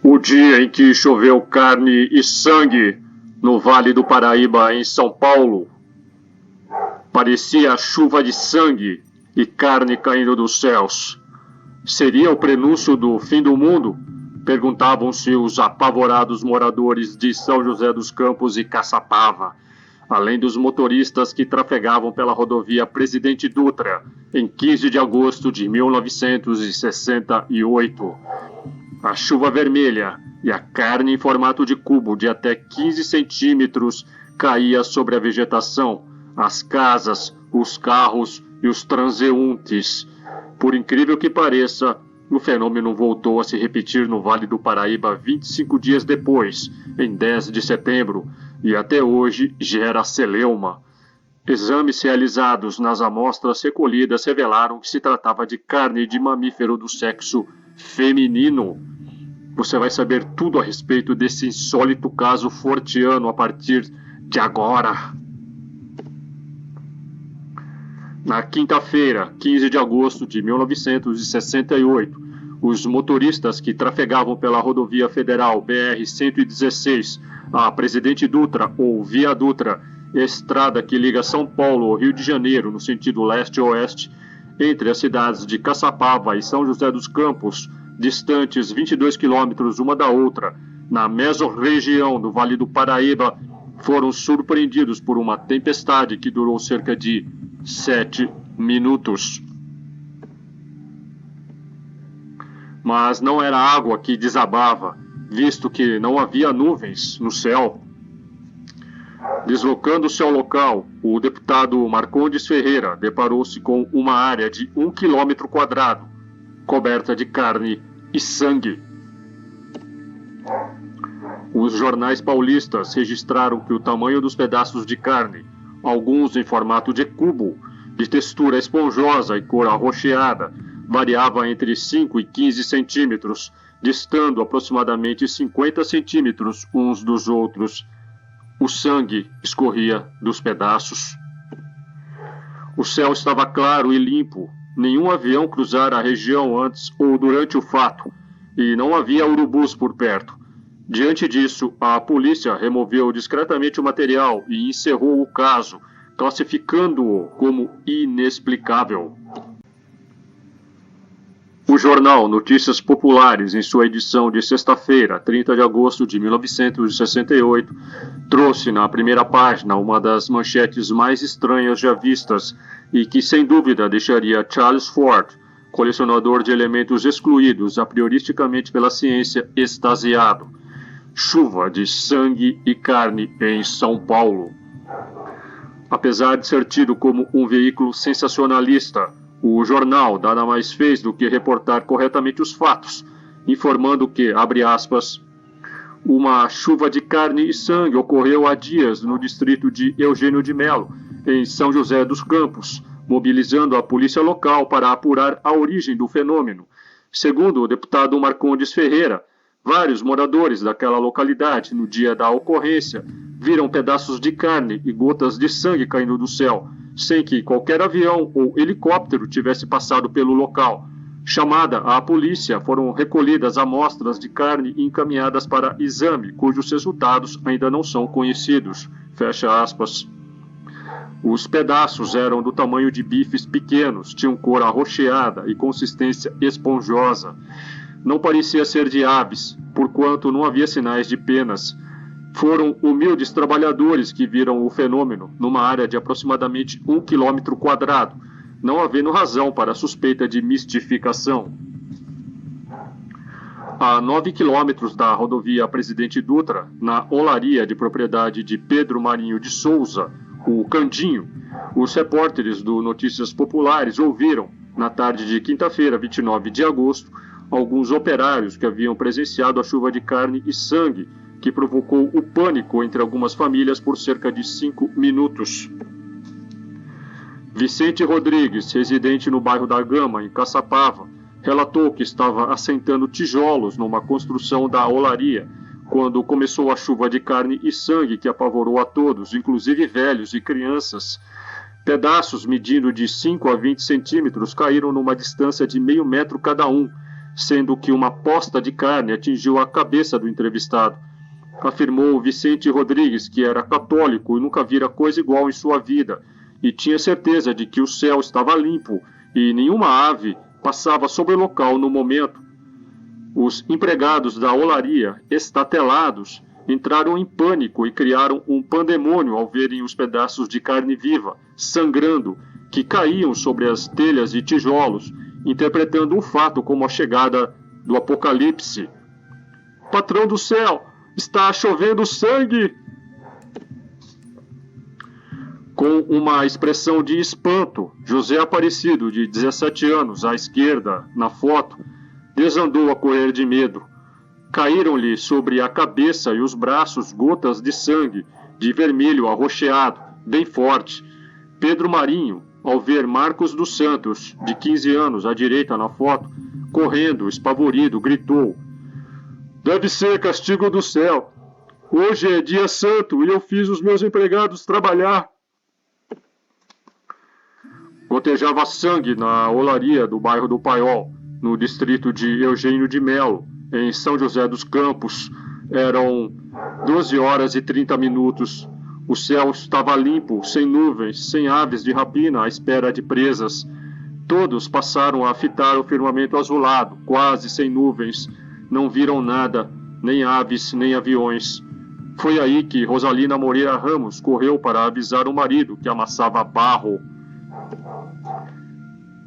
O dia em que choveu carne e sangue no Vale do Paraíba, em São Paulo, parecia chuva de sangue e carne caindo dos céus. Seria o prenúncio do fim do mundo? Perguntavam-se os apavorados moradores de São José dos Campos e Caçapava, além dos motoristas que trafegavam pela rodovia Presidente Dutra, em 15 de agosto de 1968. A chuva vermelha e a carne em formato de cubo de até 15 centímetros caía sobre a vegetação, as casas, os carros e os transeuntes. Por incrível que pareça, o fenômeno voltou a se repetir no Vale do Paraíba 25 dias depois, em 10 de setembro, e até hoje gera celeuma. Exames realizados nas amostras recolhidas revelaram que se tratava de carne de mamífero do sexo feminino. Você vai saber tudo a respeito desse insólito caso forteano a partir de agora. Na quinta-feira, 15 de agosto de 1968, os motoristas que trafegavam pela rodovia federal BR-116, a Presidente Dutra ou Via Dutra, estrada que liga São Paulo ao Rio de Janeiro no sentido leste-oeste, entre as cidades de Caçapava e São José dos Campos, distantes 22 quilômetros uma da outra, na mesorregião do Vale do Paraíba, foram surpreendidos por uma tempestade que durou cerca de 7 minutos. Mas não era água que desabava, visto que não havia nuvens no céu. Deslocando-se ao local, o deputado Marcondes Ferreira deparou-se com uma área de 1 quilômetro quadrado, coberta de carne e sangue. Os jornais paulistas registraram que o tamanho dos pedaços de carne, alguns em formato de cubo, de textura esponjosa e cor arroxeada, variava entre 5 e 15 centímetros, distando aproximadamente 50 centímetros uns dos outros. O sangue escorria dos pedaços. O céu estava claro e limpo. Nenhum avião cruzara a região antes ou durante o fato, e não havia urubus por perto. Diante disso, a polícia removeu discretamente o material e encerrou o caso, classificando-o como inexplicável. O jornal Notícias Populares, em sua edição de sexta-feira, 30 de agosto de 1968, trouxe na primeira página uma das manchetes mais estranhas já vistas e que, sem dúvida, deixaria Charles Ford, colecionador de elementos excluídos a prioristicamente pela ciência, extasiado. Chuva de sangue e carne em São Paulo. Apesar de ser tido como um veículo sensacionalista, o jornal nada mais fez do que reportar corretamente os fatos, informando que, abre aspas, uma chuva de carne e sangue ocorreu há dias no distrito de Eugênio de Melo, em São José dos Campos, mobilizando a polícia local para apurar a origem do fenômeno. Segundo o deputado Marcondes Ferreira, vários moradores daquela localidade, no dia da ocorrência, viram pedaços de carne e gotas de sangue caindo do céu, sem que qualquer avião ou helicóptero tivesse passado pelo local. Chamada à polícia, foram recolhidas amostras de carne e encaminhadas para exame, cujos resultados ainda não são conhecidos. Fecha aspas. Os pedaços eram do tamanho de bifes pequenos, tinham cor arroxeada e consistência esponjosa. Não parecia ser de aves, porquanto não havia sinais de penas. Foram humildes trabalhadores que viram o fenômeno numa área de aproximadamente 1 quilômetro quadrado, não havendo razão para a suspeita de mistificação. A 9 quilômetros da rodovia Presidente Dutra, na olaria de propriedade de Pedro Marinho de Souza, o Candinho, os repórteres do Notícias Populares ouviram, na tarde de quinta-feira, 29 de agosto, alguns operários que haviam presenciado a chuva de carne e sangue, que provocou o pânico entre algumas famílias por cerca de 5 minutos. Vicente Rodrigues, residente no bairro da Gama, em Caçapava, relatou que estava assentando tijolos numa construção da olaria, quando começou a chuva de carne e sangue que apavorou a todos, inclusive velhos e crianças. Pedaços medindo de 5 a 20 centímetros caíram numa distância de meio metro cada um, sendo que uma posta de carne atingiu a cabeça do entrevistado. Afirmou Vicente Rodrigues que era católico e nunca vira coisa igual em sua vida, e tinha certeza de que o céu estava limpo e nenhuma ave passava sobre o local no momento. Os empregados da olaria, estatelados, entraram em pânico e criaram um pandemônio ao verem os pedaços de carne viva, sangrando, que caíam sobre as telhas e tijolos, interpretando o fato como a chegada do apocalipse. Patrão do céu, está chovendo sangue! Com uma expressão de espanto, José Aparecido, de 17 anos, à esquerda, na foto, desandou a correr de medo. Caíram-lhe sobre a cabeça e os braços gotas de sangue, de vermelho arroxeado, bem forte. Pedro Marinho, ao ver Marcos dos Santos, de 15 anos, à direita na foto, correndo, espavorido, gritou: "Deve ser castigo do céu. Hoje é dia santo e eu fiz os meus empregados trabalhar." Gotejava sangue na olaria do bairro do Paiol, no distrito de Eugênio de Melo, em São José dos Campos. Eram 12h30. O céu estava limpo, sem nuvens, sem aves de rapina à espera de presas. Todos passaram a fitar o firmamento azulado, quase sem nuvens. Não viram nada, nem aves, nem aviões. Foi aí que Rosalina Moreira Ramos correu para avisar o marido, que amassava barro.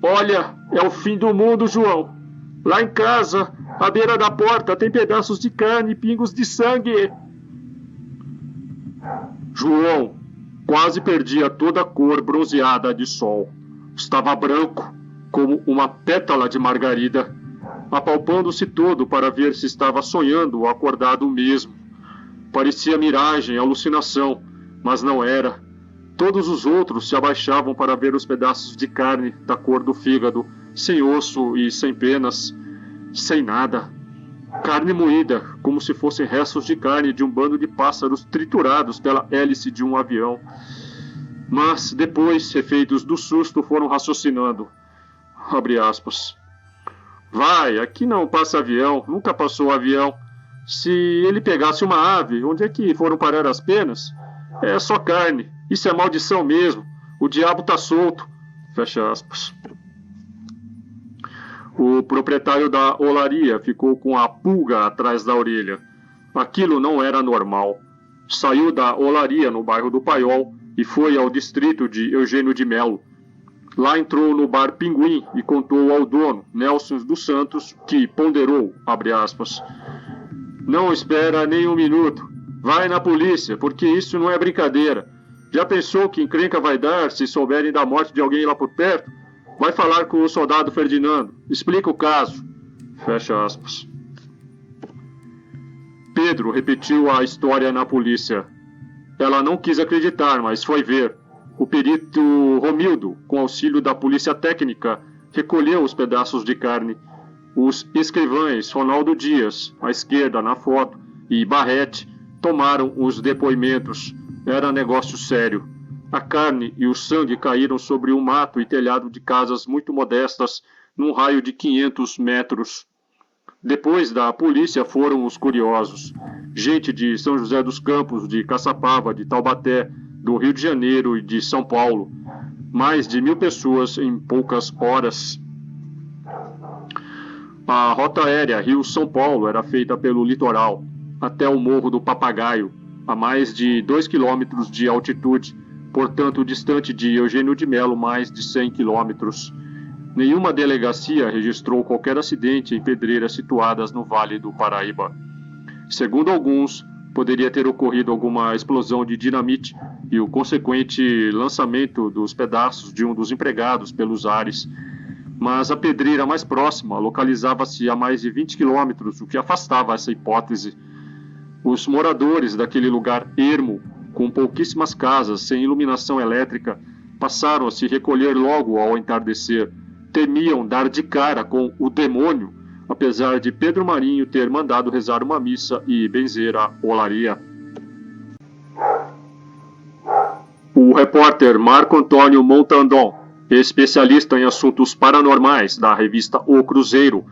"Olha, é o fim do mundo, João. Lá em casa, à beira da porta, tem pedaços de carne e pingos de sangue." João quase perdia toda a cor bronzeada de sol. Estava branco, como uma pétala de margarida, apalpando-se todo para ver se estava sonhando ou acordado mesmo. Parecia miragem, alucinação, mas não era. Todos os outros se abaixavam para ver os pedaços de carne da cor do fígado, sem osso e sem penas, sem nada. Carne moída, como se fossem restos de carne de um bando de pássaros triturados pela hélice de um avião. Mas depois, refeitos do susto, foram raciocinando. Abre aspas. "Vai, aqui não passa avião, nunca passou avião. Se ele pegasse uma ave, onde é que foram parar as penas? É só carne. Isso é maldição mesmo. O diabo tá solto." Fecha aspas. O proprietário da olaria ficou com a pulga atrás da orelha. Aquilo não era normal. Saiu da olaria no bairro do Paiol e foi ao distrito de Eugênio de Melo. Lá entrou no bar Pinguim e contou ao dono, Nelson dos Santos, que ponderou, abre aspas, "Não espera nem um minuto. Vai na polícia, porque isso não é brincadeira. Já pensou que encrenca vai dar se souberem da morte de alguém lá por perto? Vai falar com o soldado Ferdinando. Explica o caso." Fecha aspas. Pedro repetiu a história na polícia. Ela não quis acreditar, mas foi ver. O perito Romildo, com auxílio da polícia técnica, recolheu os pedaços de carne. Os escrivães Ronaldo Dias, à esquerda na foto, e Barrete tomaram os depoimentos. Era negócio sério. A carne e o sangue caíram sobre um mato e telhado de casas muito modestas, num raio de 500 metros. Depois da polícia foram os curiosos. Gente de São José dos Campos, de Caçapava, de Taubaté, do Rio de Janeiro e de São Paulo. Mais de 1.000 pessoas em poucas horas. A rota aérea Rio-São Paulo era feita pelo litoral, até o Morro do Papagaio, a mais de 2 quilômetros de altitude, portanto distante de Eugênio de Melo mais de 100 quilômetros. Nenhuma delegacia registrou qualquer acidente em pedreiras situadas no Vale do Paraíba. Segundo alguns, poderia ter ocorrido alguma explosão de dinamite e o consequente lançamento dos pedaços de um dos empregados pelos ares. Mas a pedreira mais próxima localizava-se a mais de 20 quilômetros, o que afastava essa hipótese. Os moradores daquele lugar ermo, com pouquíssimas casas, sem iluminação elétrica, passaram a se recolher logo ao entardecer. Temiam dar de cara com o demônio, apesar de Pedro Marinho ter mandado rezar uma missa e benzer a olaria. O repórter Marco Antônio Montandon, especialista em assuntos paranormais da revista O Cruzeiro,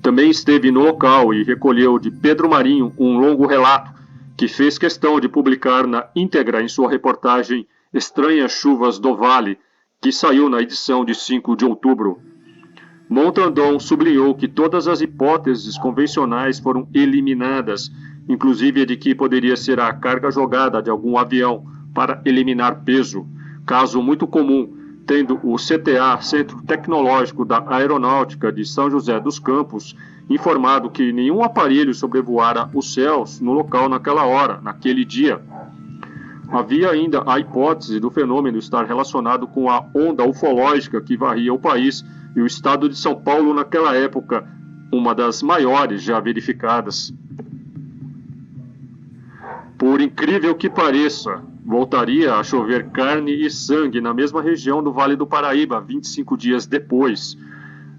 Também esteve no local e recolheu de Pedro Marinho um longo relato que fez questão de publicar na íntegra em sua reportagem Estranhas Chuvas do Vale, que saiu na edição de 5 de outubro. Montandon sublinhou que todas as hipóteses convencionais foram eliminadas, inclusive a de que poderia ser a carga jogada de algum avião para eliminar peso, caso muito comum, tendo o CTA, Centro Tecnológico da Aeronáutica de São José dos Campos, informado que nenhum aparelho sobrevoara os céus no local naquela hora, naquele dia. Havia ainda a hipótese do fenômeno estar relacionado com a onda ufológica que varria o país e o estado de São Paulo naquela época, uma das maiores já verificadas. Por incrível que pareça, voltaria a chover carne e sangue na mesma região do Vale do Paraíba 25 dias depois.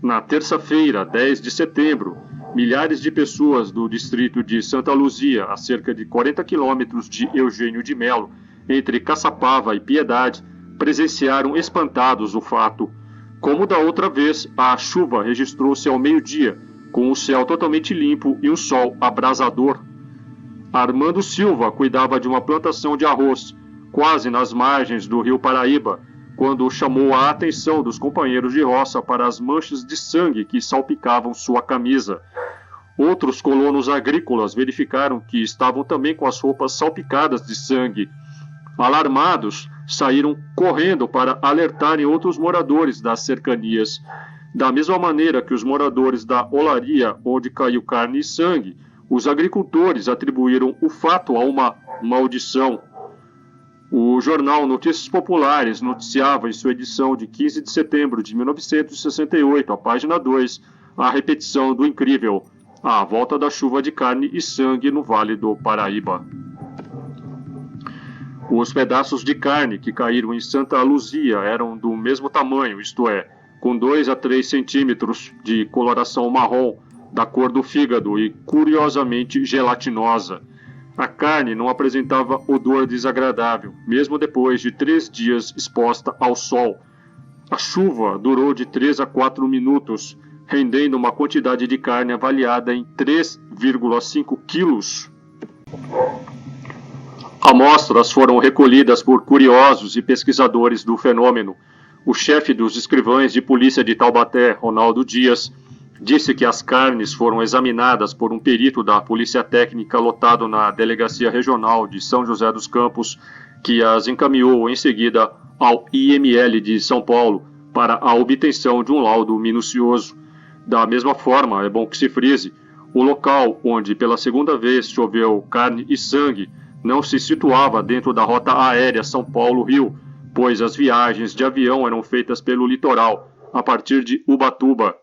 Na terça-feira, 10 de setembro, milhares de pessoas do distrito de Santa Luzia, a cerca de 40 quilômetros de Eugênio de Melo, entre Caçapava e Piedade, presenciaram espantados o fato. Como da outra vez, a chuva registrou-se ao meio-dia, com o céu totalmente limpo e um sol abrasador. Armando Silva cuidava de uma plantação de arroz, quase nas margens do rio Paraíba, quando chamou a atenção dos companheiros de roça para as manchas de sangue que salpicavam sua camisa. Outros colonos agrícolas verificaram que estavam também com as roupas salpicadas de sangue. Alarmados, saíram correndo para alertarem outros moradores das cercanias. Da mesma maneira que os moradores da olaria onde caiu carne e sangue, os agricultores atribuíram o fato a uma maldição. O jornal Notícias Populares noticiava em sua edição de 15 de setembro de 1968, a página 2, a repetição do incrível A Volta da Chuva de Carne e Sangue no Vale do Paraíba. Os pedaços de carne que caíram em Santa Luzia eram do mesmo tamanho, isto é, com 2 a 3 centímetros de coloração marrom, da cor do fígado e curiosamente gelatinosa. A carne não apresentava odor desagradável, mesmo depois de 3 dias exposta ao sol. A chuva durou de 3 a 4 minutos, rendendo uma quantidade de carne avaliada em 3,5 quilos. Amostras foram recolhidas por curiosos e pesquisadores do fenômeno. O chefe dos escrivães de polícia de Taubaté, Ronaldo Dias, disse que as carnes foram examinadas por um perito da Polícia Técnica lotado na Delegacia Regional de São José dos Campos, que as encaminhou em seguida ao IML de São Paulo para a obtenção de um laudo minucioso. Da mesma forma, é bom que se frise, o local onde pela segunda vez choveu carne e sangue não se situava dentro da rota aérea São Paulo-Rio, pois as viagens de avião eram feitas pelo litoral, a partir de Ubatuba.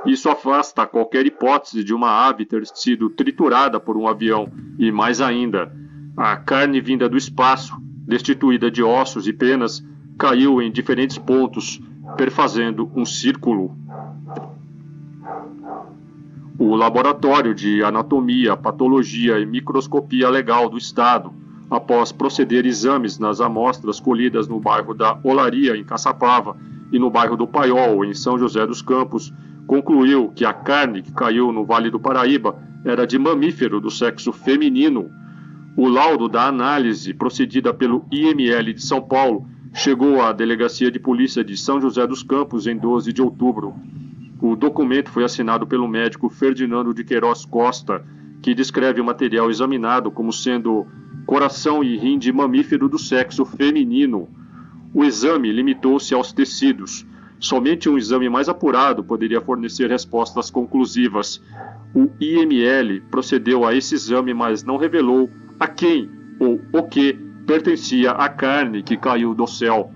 Isso afasta qualquer hipótese de uma ave ter sido triturada por um avião, e mais ainda, a carne vinda do espaço, destituída de ossos e penas, caiu em diferentes pontos, perfazendo um círculo. O Laboratório de Anatomia, Patologia e Microscopia Legal do Estado, após proceder exames nas amostras colhidas no bairro da Olaria, em Caçapava, e no bairro do Paiol, em São José dos Campos, concluiu que a carne que caiu no Vale do Paraíba era de mamífero do sexo feminino. O laudo da análise, procedida pelo IML de São Paulo, chegou à Delegacia de Polícia de São José dos Campos em 12 de outubro. O documento foi assinado pelo médico Ferdinando de Queiroz Costa, que descreve o material examinado como sendo coração e rim de mamífero do sexo feminino. O exame limitou-se aos tecidos. Somente um exame mais apurado poderia fornecer respostas conclusivas. O IML procedeu a esse exame, mas não revelou a quem ou o que pertencia a carne que caiu do céu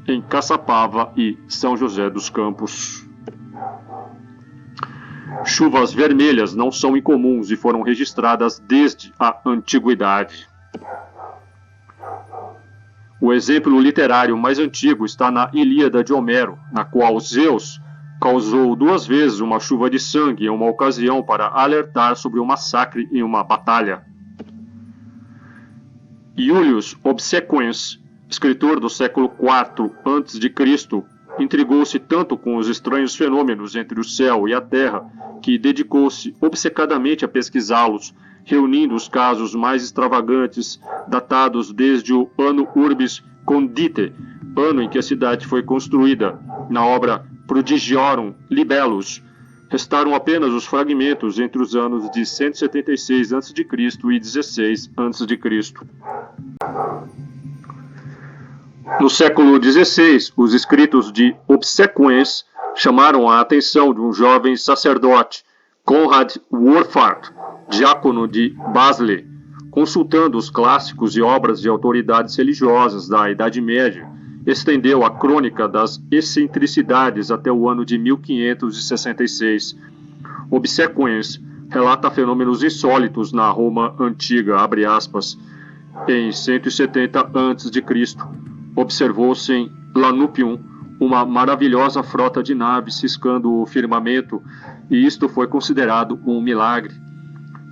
em Caçapava e São José dos Campos. Chuvas vermelhas não são incomuns e foram registradas desde a antiguidade. O exemplo literário mais antigo está na Ilíada de Homero, na qual Zeus causou 2 vezes uma chuva de sangue em uma ocasião para alertar sobre um massacre em uma batalha. Iulius Obsequens, escritor do século IV a.C., intrigou-se tanto com os estranhos fenômenos entre o céu e a terra que dedicou-se obcecadamente a pesquisá-los, reunindo os casos mais extravagantes, datados desde o Anno Urbis Condite, ano em que a cidade foi construída, na obra Prodigiorum Libellus. Restaram apenas os fragmentos entre os anos de 176 a.C. e 16 a.C. No século XVI, os escritos de Obsequies chamaram a atenção de um jovem sacerdote, Conrad Wolfhard, diácono de Basle. Consultando os clássicos e obras de autoridades religiosas da Idade Média, estendeu a crônica das excentricidades até o ano de 1566. Obsequies relata fenômenos insólitos na Roma antiga, abre aspas, em 170 a.C. Observou-se em Lanupium uma maravilhosa frota de naves ciscando o firmamento, e isto foi considerado um milagre.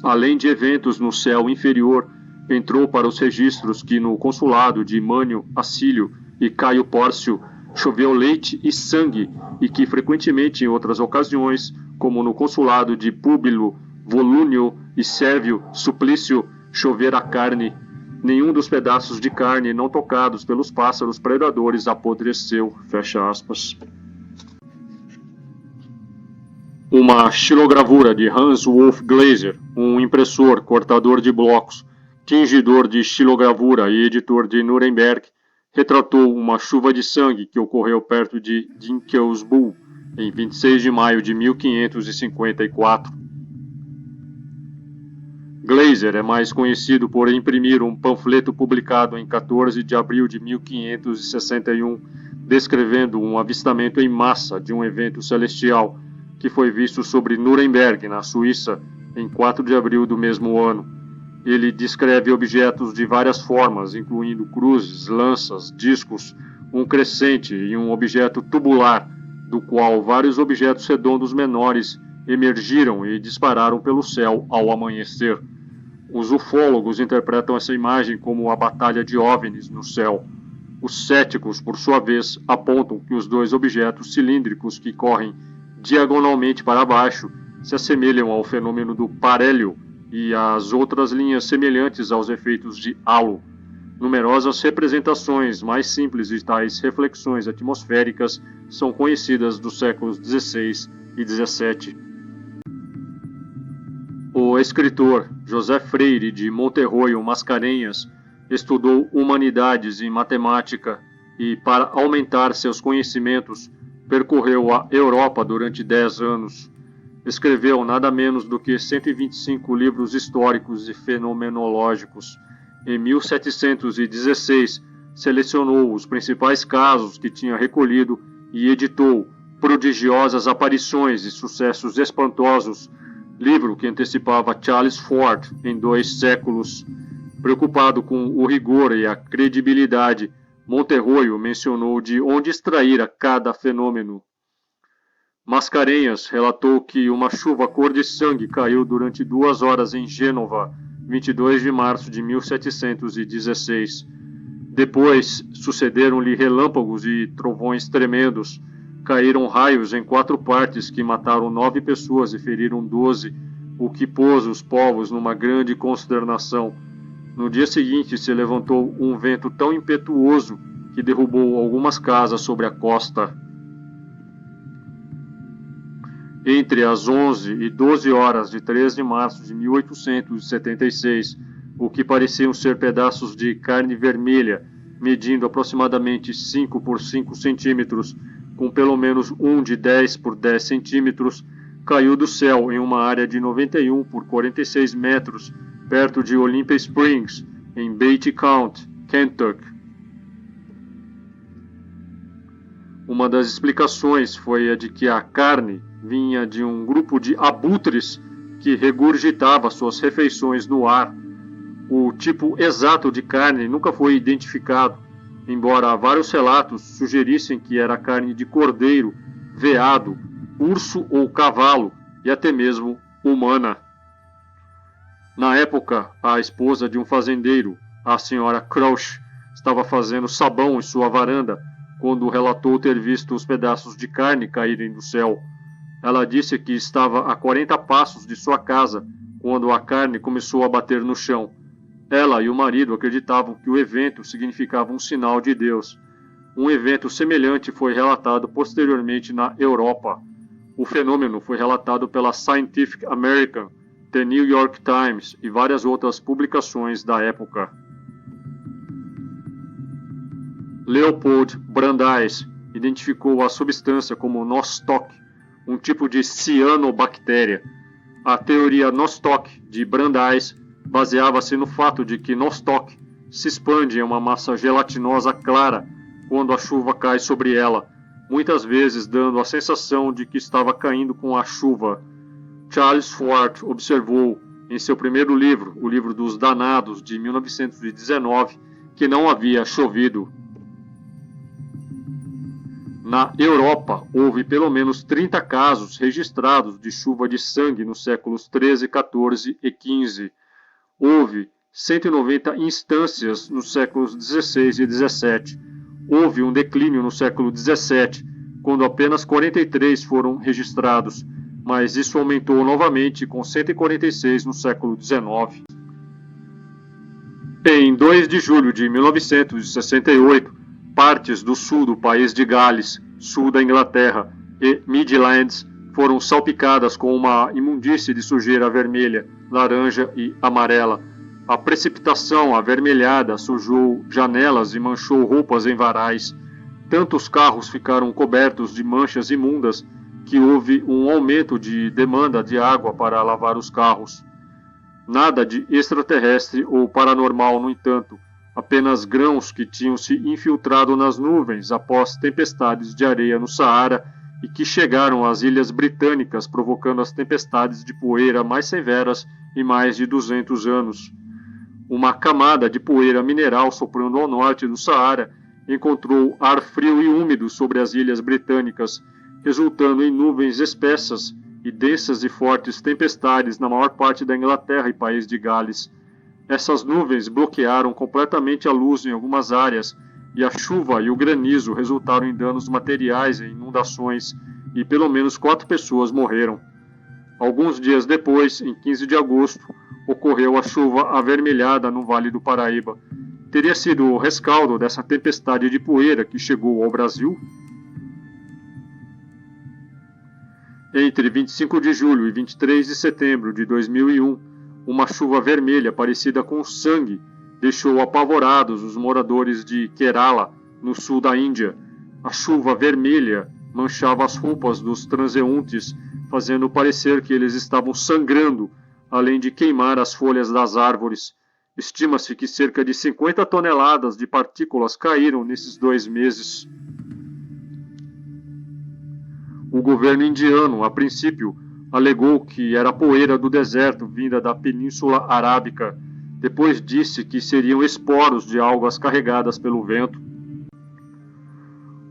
Além de eventos no céu inferior, entrou para os registros que no consulado de Mânio Acílio e Caio Pórcio choveu leite e sangue, e que frequentemente em outras ocasiões, como no consulado de Públio Volúnio e Sérvio Suplício, chovera carne. Nenhum dos pedaços de carne não tocados pelos pássaros predadores apodreceu. Fecha aspas. Uma xilogravura de Hans Wolf Glaser, um impressor, cortador de blocos, tingidor de xilogravura e editor de Nuremberg, retratou uma chuva de sangue que ocorreu perto de Dinkelsbühl, em 26 de maio de 1554. Glaser é mais conhecido por imprimir um panfleto publicado em 14 de abril de 1561, descrevendo um avistamento em massa de um evento celestial que foi visto sobre Nuremberg, na Suíça, em 4 de abril do mesmo ano. Ele descreve objetos de várias formas, incluindo cruzes, lanças, discos, um crescente e um objeto tubular, do qual vários objetos redondos menores emergiram e dispararam pelo céu ao amanhecer. Os ufólogos interpretam essa imagem como a batalha de OVNIs no céu. Os céticos, por sua vez, apontam que os dois objetos cilíndricos que correm diagonalmente para baixo se assemelham ao fenômeno do parélio e às outras linhas semelhantes aos efeitos de halo. Numerosas representações mais simples de tais reflexões atmosféricas são conhecidas dos séculos XVI e XVII. O escritor José Freire de Monterroio Mascarenhas estudou humanidades e matemática e, para aumentar seus conhecimentos, percorreu a Europa durante 10 anos. Escreveu nada menos do que 125 livros históricos e fenomenológicos. Em 1716, selecionou os principais casos que tinha recolhido e editou Prodigiosas Aparições e Sucessos Espantosos, livro que antecipava Charles Fort em 2 séculos. Preocupado com o rigor e a credibilidade, Monterroio mencionou de onde extraíra cada fenômeno. Mascarenhas relatou que uma chuva cor de sangue caiu durante 2 horas em Gênova, 22 de março de 1716. Depois sucederam-lhe relâmpagos e trovões tremendos. Caíram raios em 4 partes que mataram 9 pessoas e feriram 12, o que pôs os povos numa grande consternação. No dia seguinte se levantou um vento tão impetuoso que derrubou algumas casas sobre a costa. Entre as 11 e 12 horas de 3 de março de 1876, o que pareciam ser pedaços de carne vermelha, medindo aproximadamente 5 por 5 centímetros, com pelo menos um de 10 por 10 centímetros, caiu do céu em uma área de 91 por 46 metros, perto de Olympia Springs, em Beatty County, Kentucky. Uma das explicações foi a de que a carne vinha de um grupo de abutres que regurgitava suas refeições no ar. O tipo exato de carne nunca foi identificado, embora vários relatos sugerissem que era carne de cordeiro, veado, urso ou cavalo, e até mesmo humana. Na época, a esposa de um fazendeiro, a senhora Crouch, estava fazendo sabão em sua varanda quando relatou ter visto os pedaços de carne caírem do céu. Ela disse que estava a 40 passos de sua casa quando a carne começou a bater no chão. Ela e o marido acreditavam que o evento significava um sinal de Deus. Um evento semelhante foi relatado posteriormente na Europa. O fenômeno foi relatado pela Scientific American, The New York Times e várias outras publicações da época. Leopold Brandeis identificou a substância como nostoc, um tipo de cianobactéria. A teoria nostoc de Brandeis baseava-se no fato de que nostoc se expande em uma massa gelatinosa clara quando a chuva cai sobre ela, muitas vezes dando a sensação de que estava caindo com a chuva. Charles Fort observou em seu primeiro livro, o Livro dos Danados, de 1919, que não havia chovido. Na Europa, houve pelo menos 30 casos registrados de chuva de sangue nos séculos 13, 14 e 15. Houve 190 instâncias nos séculos 16 e 17. Houve um declínio no século 17, quando apenas 43 foram registrados, mas isso aumentou novamente com 146 no século 19. Em 2 de julho de 1968, partes do sul do país de Gales, sul da Inglaterra e Midlands foram salpicadas com uma imundície de sujeira vermelha, laranja e amarela. A precipitação avermelhada sujou janelas e manchou roupas em varais. Tantos carros ficaram cobertos de manchas imundas que houve um aumento de demanda de água para lavar os carros. Nada de extraterrestre ou paranormal, no entanto, apenas grãos que tinham se infiltrado nas nuvens após tempestades de areia no Saara e que chegaram às ilhas britânicas, provocando as tempestades de poeira mais severas em mais de 200 anos. Uma camada de poeira mineral soprando ao norte do Saara encontrou ar frio e úmido sobre as ilhas britânicas, resultando em nuvens espessas e densas e fortes tempestades na maior parte da Inglaterra e país de Gales. Essas nuvens bloquearam completamente a luz em algumas áreas, e a chuva e o granizo resultaram em danos materiais e inundações, e pelo menos 4 pessoas morreram. Alguns dias depois, em 15 de agosto, ocorreu a chuva avermelhada no Vale do Paraíba. Teria sido o rescaldo dessa tempestade de poeira que chegou ao Brasil? Entre 25 de julho e 23 de setembro de 2001, uma chuva vermelha parecida com sangue deixou apavorados os moradores de Kerala, no sul da Índia. A chuva vermelha manchava as roupas dos transeuntes, fazendo parecer que eles estavam sangrando, além de queimar as folhas das árvores. Estima-se que cerca de 50 toneladas de partículas caíram nesses 2 meses. O governo indiano, a princípio, alegou que era poeira do deserto vinda da Península Arábica. Depois disse que seriam esporos de algas carregadas pelo vento.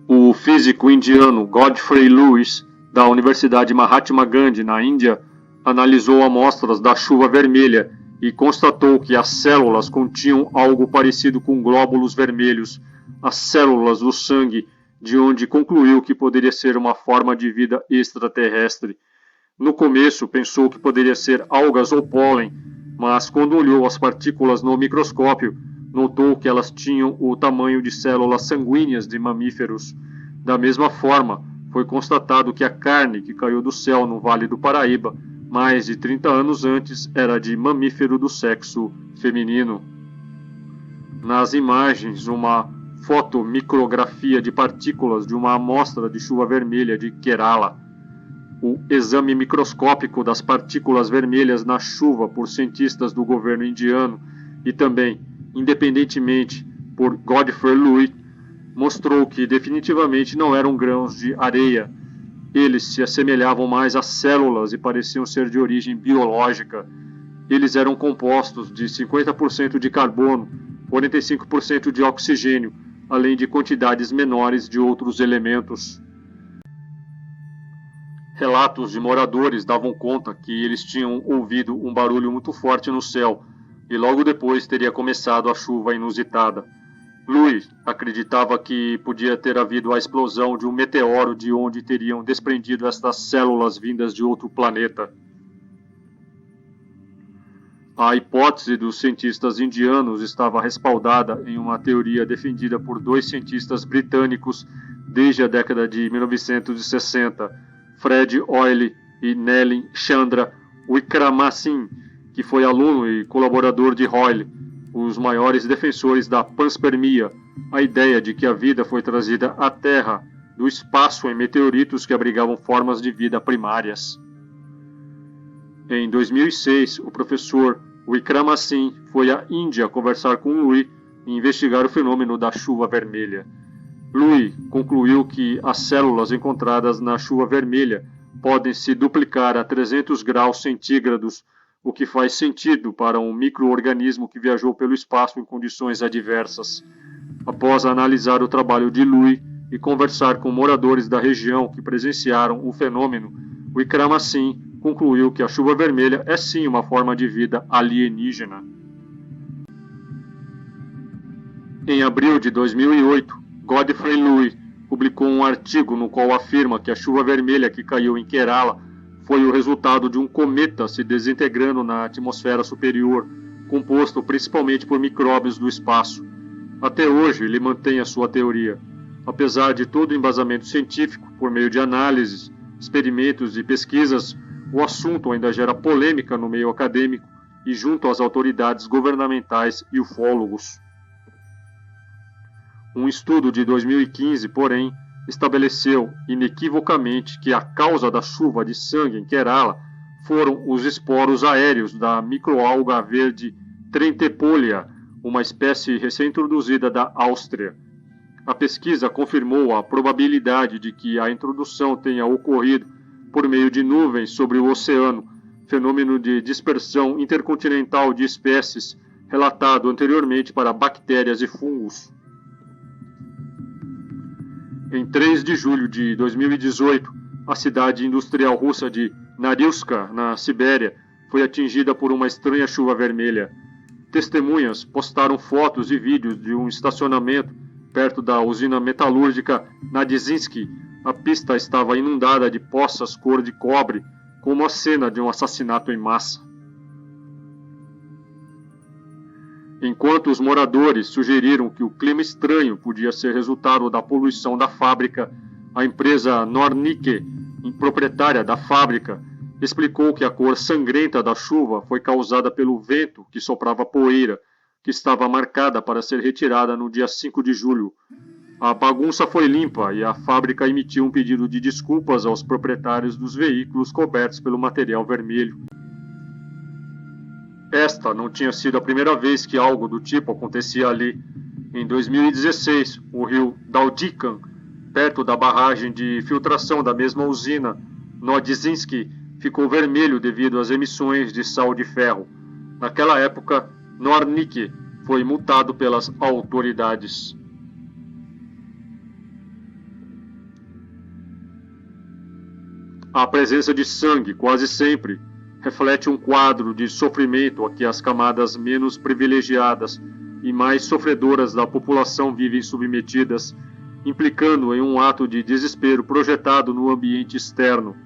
O físico indiano Godfrey Lewis, da Universidade Mahatma Gandhi, na Índia, analisou amostras da chuva vermelha e constatou que as células continham algo parecido com glóbulos vermelhos, as células do sangue, de onde concluiu que poderia ser uma forma de vida extraterrestre. No começo, pensou que poderia ser algas ou pólen, mas quando olhou as partículas no microscópio, notou que elas tinham o tamanho de células sanguíneas de mamíferos. Da mesma forma, foi constatado que a carne que caiu do céu no Vale do Paraíba, mais de 30 anos antes, era de mamífero do sexo feminino. Nas imagens, uma fotomicrografia de partículas de uma amostra de chuva vermelha de Kerala. O exame microscópico das partículas vermelhas na chuva por cientistas do governo indiano e também, independentemente, por Godfrey Lewis, mostrou que definitivamente não eram grãos de areia. Eles se assemelhavam mais a células e pareciam ser de origem biológica. Eles eram compostos de 50% de carbono, 45% de oxigênio, além de quantidades menores de outros elementos. Relatos de moradores davam conta que eles tinham ouvido um barulho muito forte no céu, e logo depois teria começado a chuva inusitada. Louis acreditava que podia ter havido a explosão de um meteoro de onde teriam desprendido estas células vindas de outro planeta. A hipótese dos cientistas indianos estava respaldada em uma teoria defendida por dois cientistas britânicos desde a década de 1960, Fred Hoyle e Nalin Chandra Wickramasinghe, que foi aluno e colaborador de Hoyle, os maiores defensores da panspermia, a ideia de que a vida foi trazida à Terra do espaço em meteoritos que abrigavam formas de vida primárias. Em 2006, o professor Wickramasinghe foi à Índia conversar com Louis e investigar o fenômeno da chuva vermelha. Louis concluiu que as células encontradas na chuva vermelha podem se duplicar a 300 graus centígrados, o que faz sentido para um micro-organismo que viajou pelo espaço em condições adversas. Após analisar o trabalho de Louis e conversar com moradores da região que presenciaram o fenômeno, Wickramasinghe concluiu que a chuva vermelha é sim uma forma de vida alienígena. Em abril de 2008, Godfrey Louis publicou um artigo no qual afirma que a chuva vermelha que caiu em Kerala foi o resultado de um cometa se desintegrando na atmosfera superior, composto principalmente por micróbios do espaço. Até hoje, ele mantém a sua teoria. Apesar de todo o embasamento científico, por meio de análises, experimentos e pesquisas, o assunto ainda gera polêmica no meio acadêmico e junto às autoridades governamentais e ufólogos. Um estudo de 2015, porém, estabeleceu inequivocamente que a causa da chuva de sangue em Kerala foram os esporos aéreos da microalga verde Trentepolia, uma espécie recém-introduzida da Áustria. A pesquisa confirmou a probabilidade de que a introdução tenha ocorrido por meio de nuvens sobre o oceano, fenômeno de dispersão intercontinental de espécies relatado anteriormente para bactérias e fungos. Em 3 de julho de 2018, a cidade industrial russa de Norilsk, na Sibéria, foi atingida por uma estranha chuva vermelha. Testemunhas postaram fotos e vídeos de um estacionamento perto da usina metalúrgica Nadizinsk. A pista estava inundada de poças cor de cobre, como a cena de um assassinato em massa. Enquanto os moradores sugeriram que o clima estranho podia ser resultado da poluição da fábrica, a empresa Nornicke, proprietária da fábrica, explicou que a cor sangrenta da chuva foi causada pelo vento que soprava poeira, que estava marcada para ser retirada no dia 5 de julho. A bagunça foi limpa e a fábrica emitiu um pedido de desculpas aos proprietários dos veículos cobertos pelo material vermelho. Esta não tinha sido a primeira vez que algo do tipo acontecia ali. Em 2016, o rio Daldikan, perto da barragem de filtração da mesma usina, Norilsk, ficou vermelho devido às emissões de sal de ferro. Naquela época, Nornicke foi multado pelas autoridades. A presença de sangue, quase sempre, reflete um quadro de sofrimento a que as camadas menos privilegiadas e mais sofredoras da população vivem submetidas, implicando em um ato de desespero projetado no ambiente externo.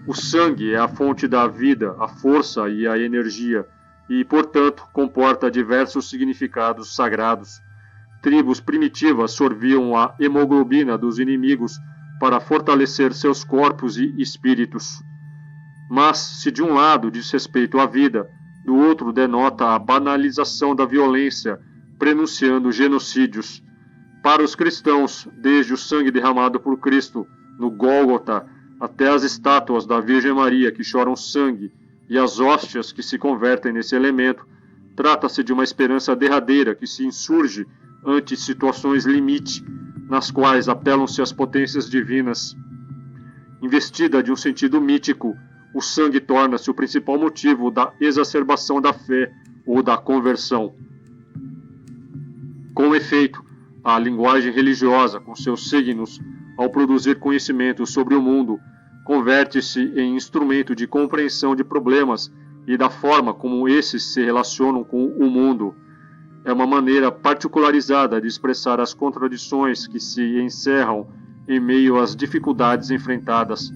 O sangue é a fonte da vida, a força e a energia, e, portanto, comporta diversos significados sagrados. Tribos primitivas sorviam a hemoglobina dos inimigos para fortalecer seus corpos e espíritos. Mas, se de um lado diz respeito à vida, do outro denota a banalização da violência, prenunciando genocídios. Para os cristãos, desde o sangue derramado por Cristo no Gólgota, até as estátuas da Virgem Maria que choram sangue e as hóstias que se convertem nesse elemento, trata-se de uma esperança derradeira que se insurge ante situações limite, nas quais apelam-se as potências divinas. Investida de um sentido mítico, o sangue torna-se o principal motivo da exacerbação da fé ou da conversão. Com efeito, a linguagem religiosa, com seus signos, ao produzir conhecimento sobre o mundo, converte-se em instrumento de compreensão de problemas e da forma como esses se relacionam com o mundo. é uma maneira particularizada de expressar as contradições que se encerram em meio às dificuldades enfrentadas.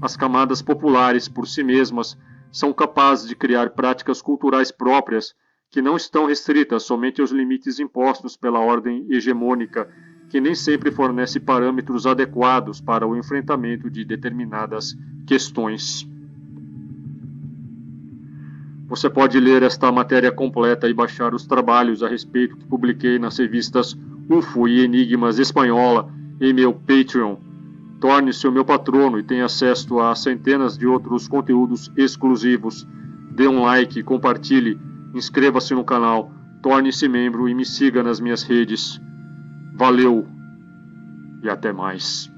As camadas populares, por si mesmas, são capazes de criar práticas culturais próprias que não estão restritas somente aos limites impostos pela ordem hegemônica, que nem sempre fornece parâmetros adequados para o enfrentamento de determinadas questões. Você pode ler esta matéria completa e baixar os trabalhos a respeito que publiquei nas revistas UFO e Enigmas Espanhola em meu Patreon. Torne-se o meu patrono e tenha acesso a centenas de outros conteúdos exclusivos. Dê um like, compartilhe, inscreva-se no canal, torne-se membro e me siga nas minhas redes. Valeu e até mais.